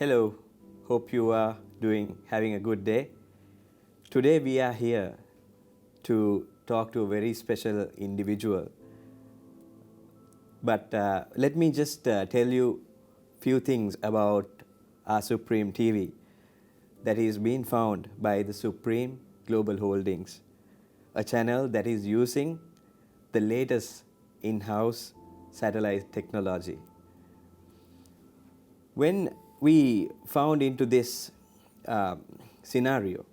Hello, hope you are having a good day. Today we are here to talk to a very special individual. But let me just tell you few things about our Supreme TV that is being found by the Supreme Global Holdings, a channel that is using the latest in-house satellite technology. When we found into this scenario,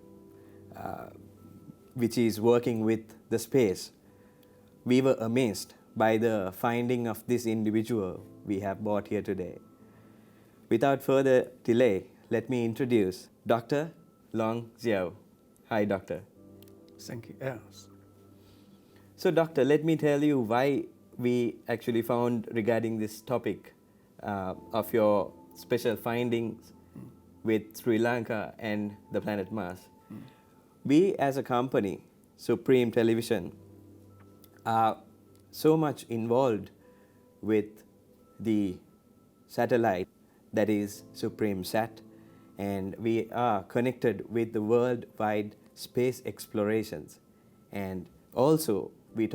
which is working with the space, we were amazed by the finding of this individual we have brought here today. Without further delay, let me introduce Dr. Long Xiao. Hi, Doctor. Thank you. Yes. So, Doctor, let me tell you why we actually found regarding this topic of your special findings with Sri Lanka and the planet Mars. We as a company, Supreme Television, are so much involved with the satellite that is Supreme Sat, and we are connected with the worldwide space explorations. And also we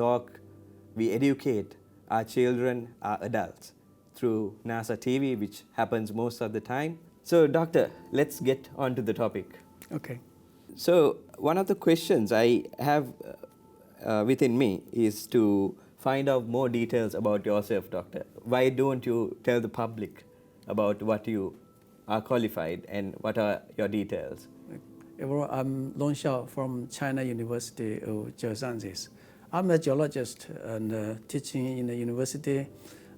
educate our children, our adults through NASA TV, which happens most of the time. So, Doctor, let's get on to the topic. Okay. So, one of the questions I have within me is to find out more details about yourself, Doctor. Why don't you tell the public about what you are qualified and what are your details? Everyone, I'm Long Xiao from China University of Geosciences. I'm a geologist and teaching in the university.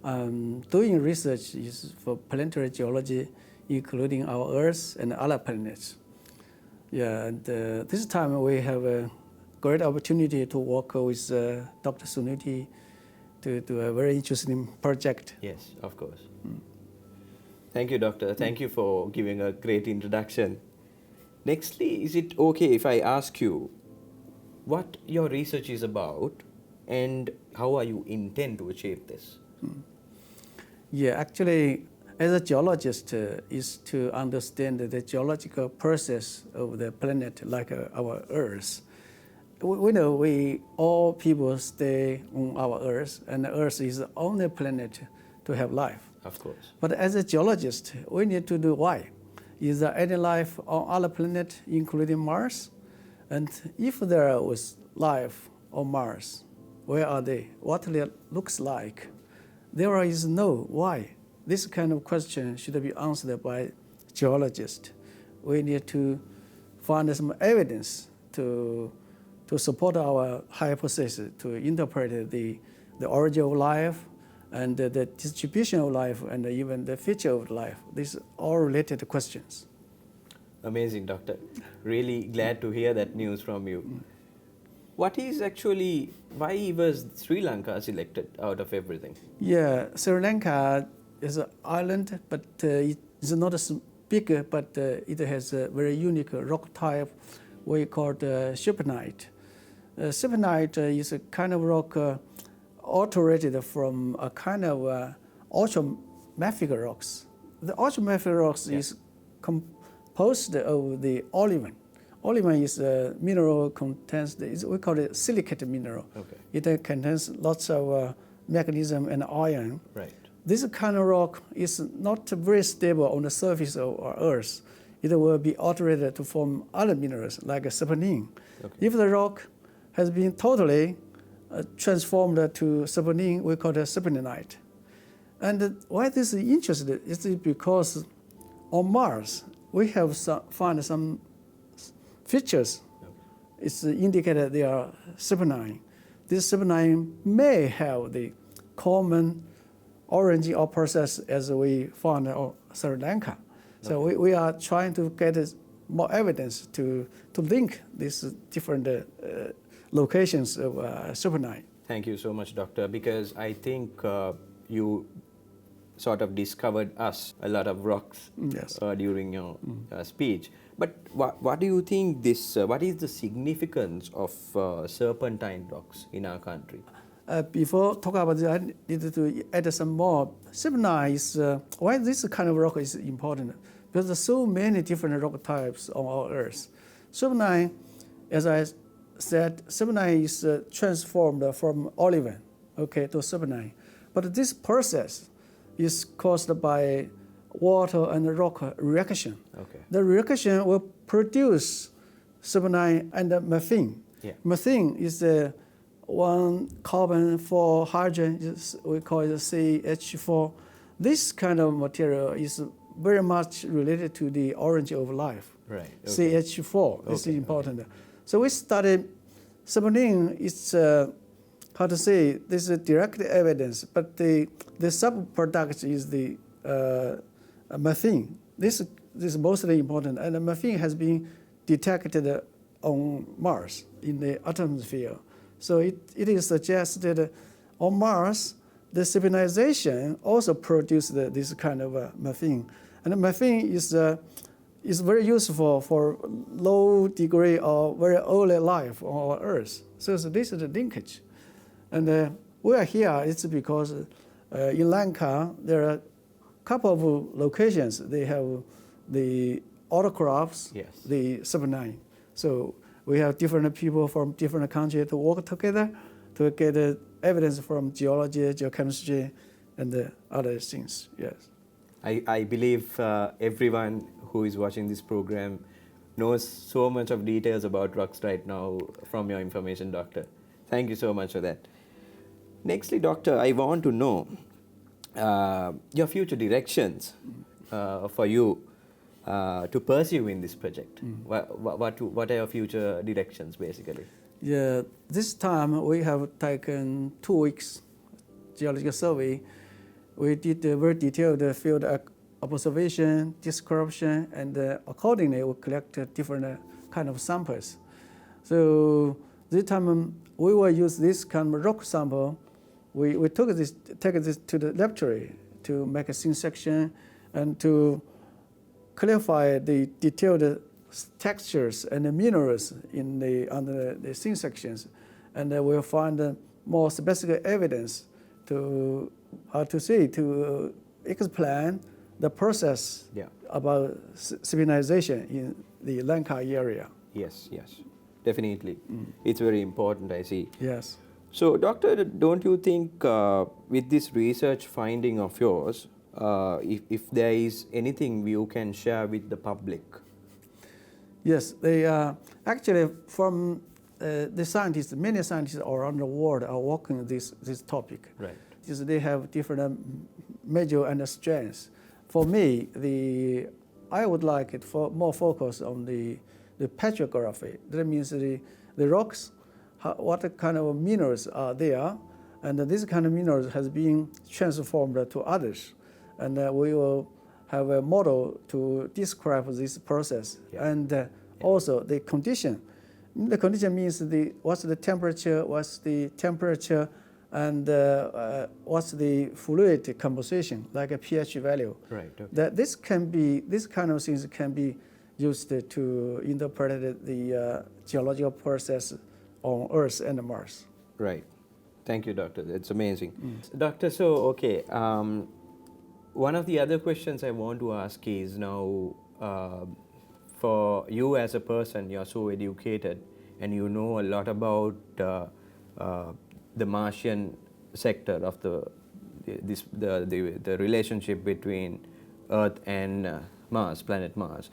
Doing research is for planetary geology, including our Earth and other planets. Yeah, and this time we have a great opportunity to work with Dr. Sunuti to do a very interesting project. Yes, of course. Thank you, Doctor. Thank you for giving a great introduction. Nextly, is it okay if I ask you what your research is about and how are you intend to achieve this? Yeah, actually, as a geologist, is to understand the geological process of the planet like our Earth. We know all people stay on our Earth, and the Earth is the only planet to have life. Of course. But as a geologist, we need to know why. Is there any life on other planets, including Mars? And if there was life on Mars, where are they? What it looks like? There is no why. This kind of question should be answered by geologists. We need to find some evidence to support our hypothesis, to interpret the origin of life and the distribution of life and even the feature of life. These are all related questions. Amazing, Doctor. Really glad to hear that news from you. What is actually, why was Sri Lanka selected out of everything? Yeah, Sri Lanka is an island, but it is not as big, but it has a very unique rock type we call serpentinite. Serpentinite is a kind of rock altered from a kind of ultramafic rocks. The ultramafic rocks is composed of the olivine. Olivine is a mineral we call it silicate mineral. Okay. It contains lots of magnesium and iron. Right. This kind of rock is not very stable on the surface of our Earth. It will be altered to form other minerals like serpentine. Okay. If the rock has been totally transformed to serpentine, we call it serpentinite. And why this is interesting is because on Mars we have found some features. It's indicated they are serpentine. This serpentine may have the common origin or process as we found in Sri Lanka. So we are trying to get more evidence to link these different locations of serpentine. Thank you so much, Doctor, because I think you sort of discovered us a lot of rocks during your speech. But what do you think what is the significance of serpentine rocks in our country? Before talking about this, I need to add some more. Serpentine is why this kind of rock is important because there's so many different rock types on our Earth. Serpenine, as I said, serpenine is transformed from olivine, okay, to serpenine. But this process is caused by water and rock reaction. Okay. The reaction will produce serpenine and methane. Yeah. Methane is one carbon, 4 hydrogen, we call it CH4. This kind of material is very much related to the origin of life. Right. Okay. CH4 is Okay, important. So we studied serpenine. It's how to say, this is direct evidence, but the subproduct is the methane. This is mostly important, and the methane has been detected on Mars in the atmosphere. So it is suggested on Mars, the civilization also produced this kind of methane. And the methane is very useful for low degree or very early life on our Earth. So this is the linkage. And we are here, it's because in Lanka, there are a couple of locations, they have the autographs, Yes. the serpenine. So we have different people from different countries to work together to get evidence from geology, geochemistry, and other things, yes. I believe everyone who is watching this program knows so much of details about rocks right now from your information, Doctor. Thank you so much for that. Nextly, Doctor, I want to know your future directions for you to pursue in this project. What are your future directions, basically? Yeah, this time we have taken 2 weeks geological survey. We did a very detailed field observation, description, and accordingly we collected different kind of samples. So this time we will use this kind of rock sample. We take this to the laboratory to make a thin section and to clarify the detailed textures and the minerals in under the thin sections, and we'll find more specific evidence to explain the process about civilization in the Lanka area. Yes, definitely. It's very important, I see. Yes. So, Doctor, don't you think with this research finding of yours, if there is anything you can share with the public? Yes, they actually from the scientists, many scientists around the world are working this topic. Right. Because they have different major and strengths. For me, I would like it for more focus on the petrography. That means the rocks, what kind of minerals are there, and this kind of minerals has been transformed to others, and we will have a model to describe this process, and also the condition. The condition means what's the temperature, and what's the fluid composition, like a pH value. Right. Okay. That this kind of things can be used to interpret the geological process on Earth and Mars. Right. Thank you, Doctor. That's amazing. Doctor, so, okay, one of the other questions I want to ask is now, for you as a person, you're so educated and you know a lot about the Martian sector of the relationship between Earth and Mars, planet Mars.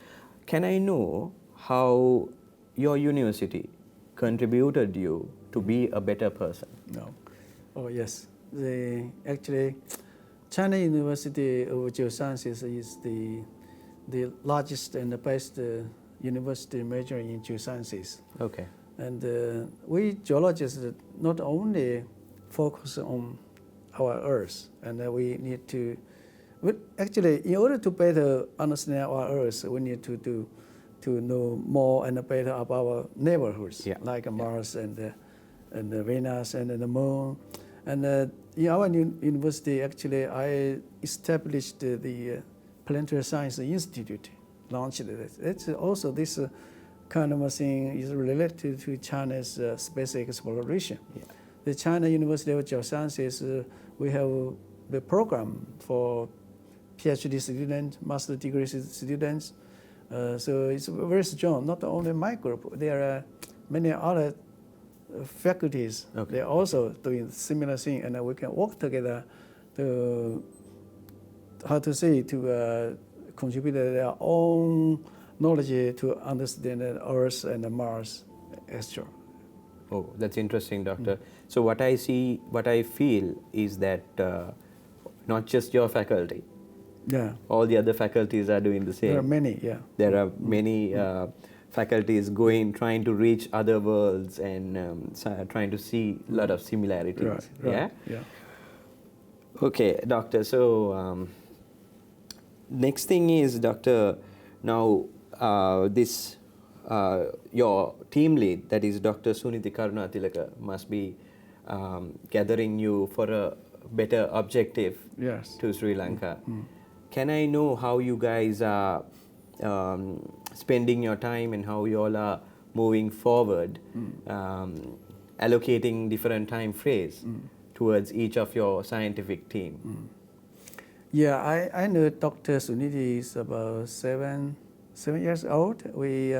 Can I know how your university contributed you to be a better person? No. Oh yes. Actually, China University of Geosciences is the largest and the best university majoring in geosciences. Okay. And we geologists not only focus on our Earth, and we need to, actually, in order to better understand our Earth, we need to know more and better about our neighborhoods, like Mars and Venus and the Moon. And in our university, actually, I established the Planetary Science Institute, launched it. It's also this kind of a thing is related to China's space exploration. The China University of Geosciences, we have the program for PhD students, master degree students. So it's very strong. Not only my group, there are many other faculties. Okay. They're also doing similar thing, and we can work together to contribute their own knowledge to understand the Earth and the Mars, etc. Oh, that's interesting, Doctor. So what I feel is that not just your faculty, Yeah. all the other faculties are doing the same. There are many, yeah. There are many faculties trying to reach other worlds and trying to see a lot of similarities. Right. Yeah? Okay, Doctor. So next thing is, Doctor, now your team lead, that is Dr. Suniti Karunatilaka, must be gathering you for a better objective to Sri Lanka. Can I know how you guys are spending your time and how you all are moving forward, allocating different time frames towards each of your scientific team? Yeah, I know Dr. Suniti is about 7 years old. We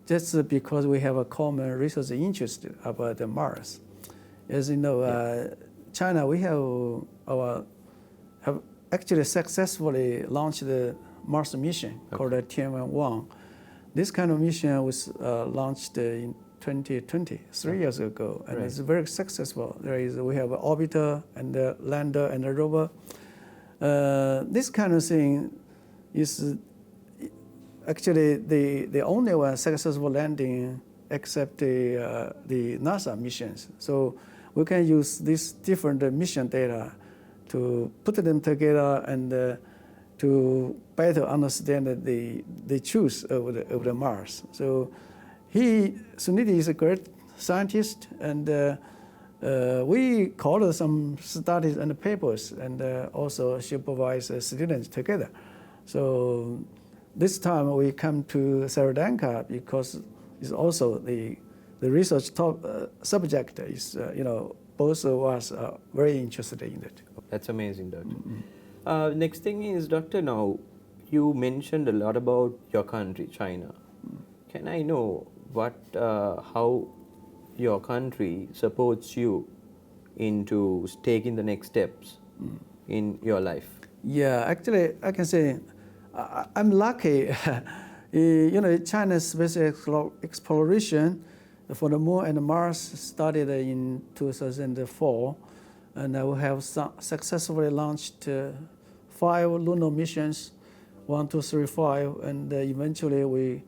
just because we have a common research interest about the Mars. As you know, China, we have actually successfully launched the Mars mission called the Tianwen-1. This kind of mission was launched in 2020, 3 years ago, and it's very successful. We have an orbiter and a lander and a rover. This kind of thing is actually the only one successful landing except the NASA missions. So we can use these different mission data to put them together and to better understand the truth of the Mars. So Suniti is a great scientist, and we called some studies and papers, and also supervise students together. So this time we come to Sri Lanka because it's also the research subject is, both of us are very interested in it. That's amazing, Doctor. Next thing is, Doctor, now you mentioned a lot about your country, China. Can I know how your country supports you into taking the next steps in your life? Yeah, actually, I can say I'm lucky. China's space exploration for the Moon and Mars started in 2004, and we have successfully launched 5 lunar missions, 1, 2, 3, 5, and eventually we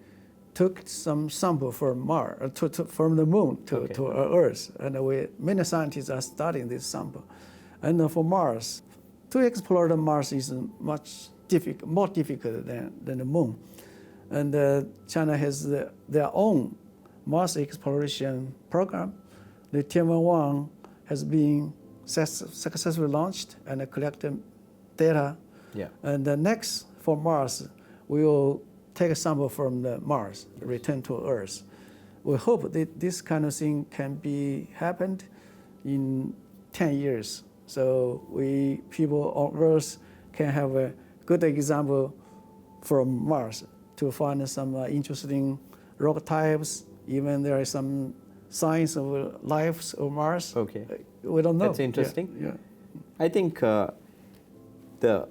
took some sample from Mars, from the Moon to Earth, and many scientists are studying this sample. And for Mars, to explore the Mars is much more difficult than the Moon. And China has their own Mars exploration program. The Tianwen-1 has been successfully launched and collected data. Yeah. And next for Mars, we will take a sample from the Mars, return to Earth. We hope that this kind of thing can be happened in 10 years. So people on Earth can have a good example from Mars to find some interesting rock types. Even there is some signs of life on Mars. Okay. We don't know. That's interesting. Yeah. I think the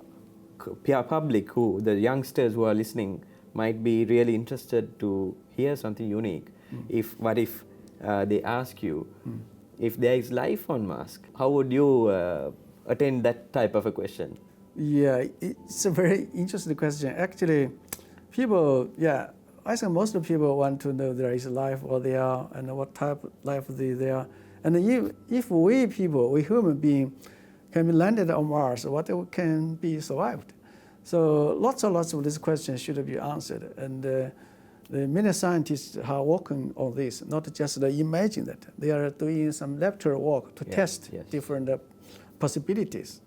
public, the youngsters who are listening, might be really interested to hear something unique. What if they ask you, if there is life on Mars, how would you attend that type of a question? Yeah, it's a very interesting question. Actually, I think most of people want to know there is life or they are and what type of life they are. And if we human beings, can be landed on Mars, what can be survived? So lots of these questions should be answered. And the many scientists are working on this, not just imagine that. They are doing some laboratory work to test different possibilities.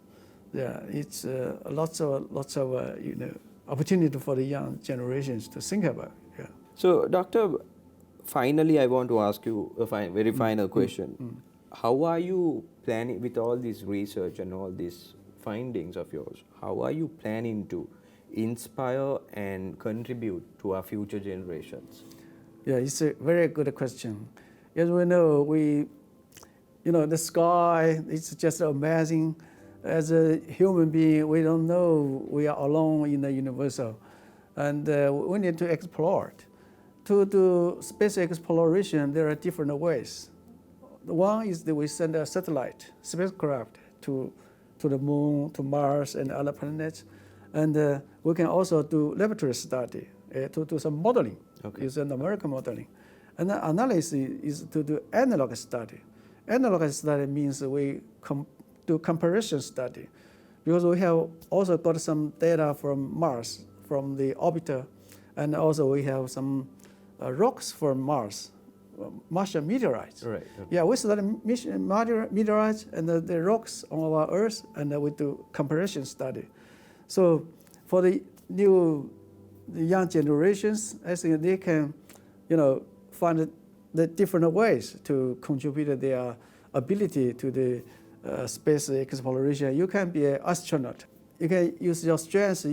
Yeah, it's lots of opportunity for the young generations to think about. Yeah. So, Doctor, finally, I want to ask you a very final question. How are you planning with all this research and all these findings of yours, how are you planning to inspire and contribute to our future generations? Yeah, it's a very good question. As we know, the sky is just amazing. As a human being, we don't know we are alone in the universal, and we need to explore it. To do space exploration, there are different ways. One is that we send a satellite spacecraft to the moon, to Mars, and other planets, and we can also do laboratory study to do some modeling, using numerical modeling. And the analysis is to do analog study. Analog study means we do comparison study, because we have also got some data from Mars, from the orbiter, and also we have some rocks from Mars, Martian meteorites. Right. Yeah, we study meteorites and the rocks on our Earth, and we do comparison study. So for the young generations, I think they can, find the different ways to contribute their ability to the space exploration. You can be an astronaut. You can use your strengths,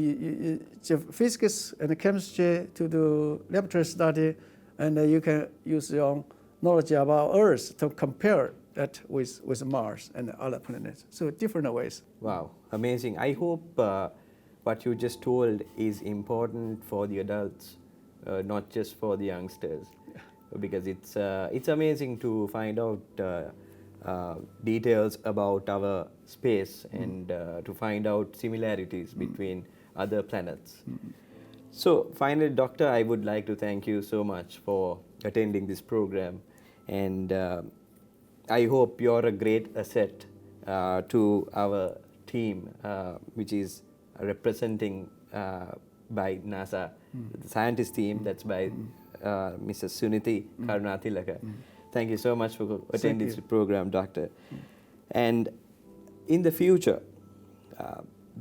physics and chemistry to do laboratory study, and you can use your knowledge about Earth to compare that with Mars and other planets. So different ways. Wow, amazing. I hope what you just told is important for the adults, not just for the youngsters, because it's amazing to find out details about our space and to find out similarities between other planets. So finally, Doctor, I would like to thank you so much for attending this program, and I hope you're a great asset to our team, which is representing by NASA, the scientist team, that's by Mrs. Suniti Karunathilaka. Thank you so much for attending this program, Doctor. And in the future,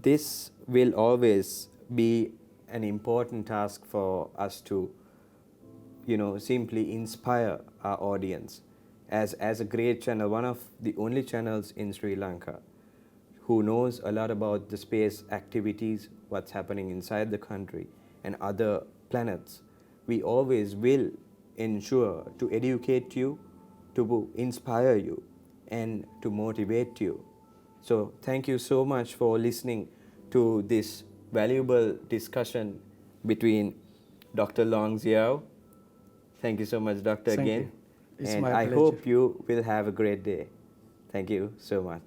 this will always be an important task for us to, simply inspire our audience. As a great channel, one of the only channels in Sri Lanka who knows a lot about the space activities, what's happening inside the country and other planets, we always will ensure to educate you, to inspire you, and to motivate you. So thank you so much for listening to this valuable discussion between Dr. Long Xiao. Thank you so much, Doctor, Thank again. you. It's and my I pleasure. hope you will have a great day. Thank you so much.